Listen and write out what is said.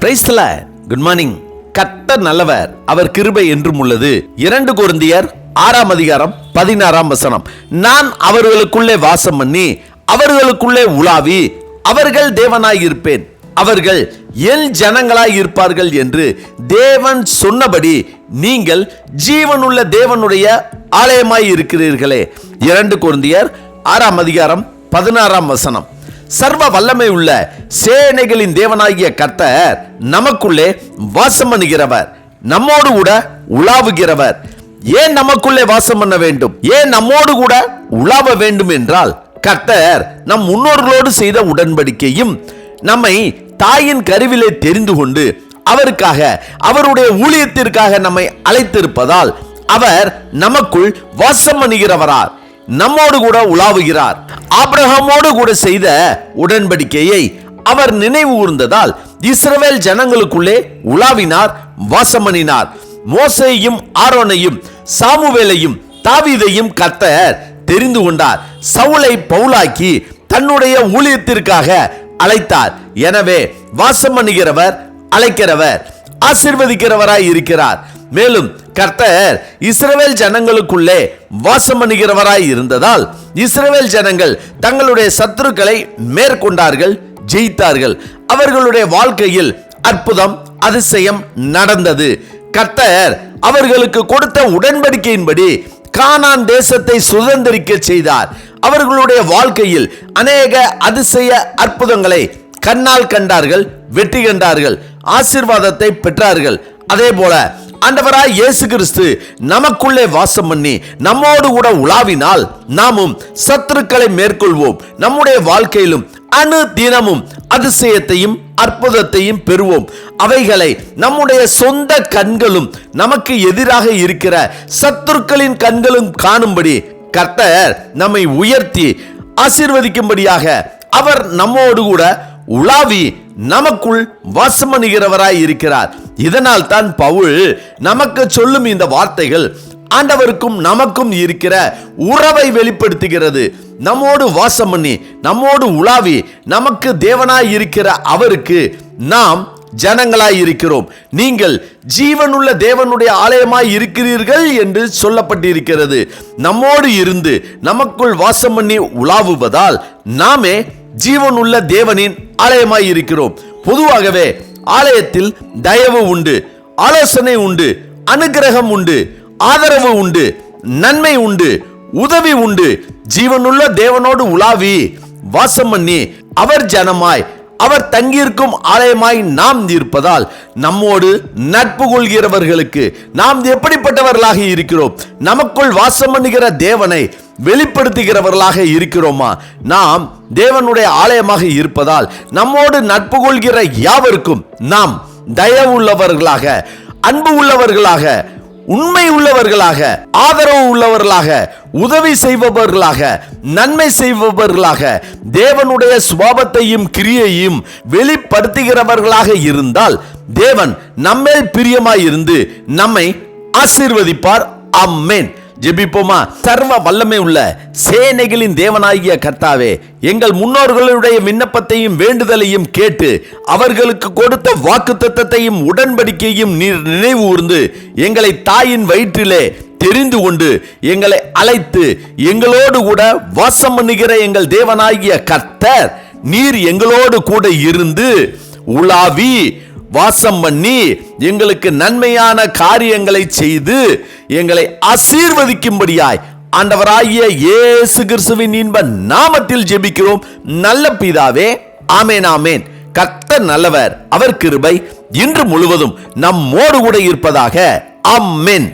Praise the Lord. Good morning. கர்த்தர் நல்லவர், அவர் கிருபை என்றும் உள்ளது. 2 கொரிந்தியர் 6ஆம் அதிகாரம் 16ஆம் வசனம். நான் அவர்களுக்குள்ளே வாசம் பண்ணி அவர்களுக்குள்ளே உலாவி அவர்கள் தேவனாய் இருப்பேன், அவர்கள் என் ஜனங்களாய் இருப்பார்கள் என்று தேவன் சொன்னபடி நீங்கள் ஜீவனுள்ள தேவனுடைய ஆலயமாய் இருக்கிறீர்களே. 2 கொரிந்தியர் 6ஆம் அதிகாரம் 16ஆம் வசனம். சர்வ வல்லமை உள்ள சேனைகளின் தேவனாகிய கர்த்தர் நமக்குள்ளே வாசம் பண்ணுகிறவர், நம்மோடு கூட உலாவுகிறவர். ஏன் நமக்குள்ளே வாசம் பண்ண வேண்டும், ஏன் நம்மோடு கூட உலாவ வேண்டும் என்றால், கர்த்தர் நம் முன்னோர்களோடு செய்த உடன்படிக்கையும் நம்மை தாயின் கருவிலே தெரிந்து கொண்டு அவருக்காக, அவருடைய ஊழியத்திற்காக நம்மை அழைத்திருப்பதால் அவர் நமக்குள் வாசம் பண்ணுகிறவரார், நம்மோடு கூட உலாவுகிறார். ஆபிரகாமோடு கூட செய்த உடன்படிக்கையை அவர் நினைவு கூர்ந்ததால் இஸ்ரவேல் ஜனங்களுக்குள்ளே உலாவினார், வாசமணினார். மோசேயையும் ஆரோனையும் சாமுவேலையும் தாவீதையும் கர்த்தர் தெரிந்து கொண்டார். சவுலை பவுலாக்கி தன்னுடைய ஊழியத்திற்காக அழைத்தார். எனவே வாசம் பண்ணுகிறவர், அழைக்கிறவர், ஆசீர்வதிக்கிறவராய் இருக்கிறார். மேலும் கர்த்தர் இஸ்ரவேல் ஜனங்களுக்குள்ளே வாசம் பண்ணுகிறவராய் இருந்ததால் இஸ்ரவேல் ஜனங்கள் தங்களுடைய சத்துருக்களை மேற்கொண்டார்கள், ஜெயித்தார்கள். அவர்களுடைய வாழ்க்கையில் அற்புதம், அதிசயம் நடந்தது. கர்த்தர் அவர்களுக்கு கொடுத்த உடன்படிக்கையின்படி கானான் தேசத்தை சுதந்திரிக்க செய்தார். அவர்களுடைய வாழ்க்கையில் அநேக அதிசய அற்புதங்களை கண்ணால் கண்டார்கள், வெற்றி கண்டார்கள், ஆசீர்வாதத்தை பெற்றார்கள். அதே போல ஆண்டவராய் இயேசு கிறிஸ்து நமக்குள்ளே வாசம் பண்ணி நம்மோடு கூட உலாவினால் நாமும் சத்துருக்களை மேற்கொள்வோம். நம்முடைய வாழ்க்கையிலும் அணு தினமும் அதிசயத்தையும் அற்புதத்தையும் பெறுவோம். அவைகளை நம்முடைய சொந்த கண்களும் நமக்கு எதிராக இருக்கிற சத்துருக்களின் கண்களும் காணும்படி கர்த்தர் நம்மை உயர்த்தி ஆசீர்வதிக்கும்படியாக அவர் நம்மோடு கூட உலாவி நமக்குள் வாசம் பண்ணுகிறவராய் இருக்கிறார். இதனால் தான் பவுல் நமக்கு சொல்லும் இந்த வார்த்தைகள் ஆண்டவருக்கும் நமக்கும் இருக்கிற உறவை வெளிப்படுத்துகிறது. நம்மோடு வாசம் பண்ணி நம்மோடு உலாவி நமக்கு தேவனாய் இருக்கிற அவருக்கு நாம் ஜனங்களாய் இருக்கிறோம். நீங்கள் ஜீவனுள்ள தேவனுடைய ஆலயமாய் இருக்கிறீர்கள் என்று சொல்லப்பட்டிருக்கிறது. நம்மோடு இருந்து நமக்குள் வாசம் பண்ணி உலாவுவதால் நாமே ஜீவனுள்ள தேவனின் ஆலயமாய் இருக்கிறோம். பொதுவாகவே ஆலயத்தில் தயவு உண்டு, ஆலோசனை உண்டு, அனுக்கிரகம் உண்டு, ஆதரவு உண்டு, நன்மை உண்டு, உதவி உண்டு. ஜீவனுள்ள தேவனோடு உலாவி வாசம் பண்ணி அவர் ஜனமாய், அவர் தங்கியிருக்கும் ஆலயமாய் நாம் இருப்பதால் நம்மோடு நட்பு கொள்கிறவர்களுக்கு நாம் எப்படிப்பட்டவர்களாக இருக்கிறோம், நமக்குள் வாசம் பண்ணுகிற தேவனை வெளிப்படுத்துகிறவர்களாக இருக்கிறோமா? நாம் தேவனுடைய ஆலயமாக இருப்பதால் நம்மோடு நட்பு கொள்கிற யாவருக்கும் நாம் தயவு உள்ளவர்களாக, அன்பு உள்ளவர்களாக, உண்மை உள்ளவர்களாக, ஆதரவு உள்ளவர்களாக, உதவி செய்பவர்களாக, நன்மை செய்பவர்களாக, தேவனுடைய சுபாவத்தையும் கிரியையும் வெளிப்படுத்துகிறவர்களாக இருந்தால் தேவன் நம்மேல் பிரியமாயிருந்து நம்மை ஆசீர்வதிப்பார். ஆமென். ஜெபிப்போமா. சர்வ வல்லமை உள்ள சேனைகளின் தேவனாகிய கர்த்தாவே, எங்கள் முன்னோர்களுடைய விண்ணப்பத்தையும் வேண்டுதலையும் கேட்டு அவர்களுக்கு கொடுத்த வாக்குத்தத்தத்தையும் உடன்படிக்கையும் நீர் நினைவு கூர்ந்து எங்களை தாயின் வயிற்றிலே தெரிந்து கொண்டு எங்களை அழைத்து எங்களோடு கூட வாசம் பண்ணுகிற எங்கள் தேவனாகிய கர்த்தர் நீர் எங்களோடு கூட இருந்து உலாவி வாசம் பண்ணி எங்களுக்கு நன்மையான காரியங்களை செய்து எங்களை ஆசீர்வதிக்கும்படியாய் ஆண்டவராகிய இயேசு கிறிஸ்துவின் இன்ப நாமத்தில் ஜெபிக்கிறோம் நல்ல பிதாவே. ஆமென், ஆமென். கர்த்தர் நல்லவர், அவர் கிருபை இன்று முழுவதும் நம்மோடு கூட இருப்பதாக. ஆமென்.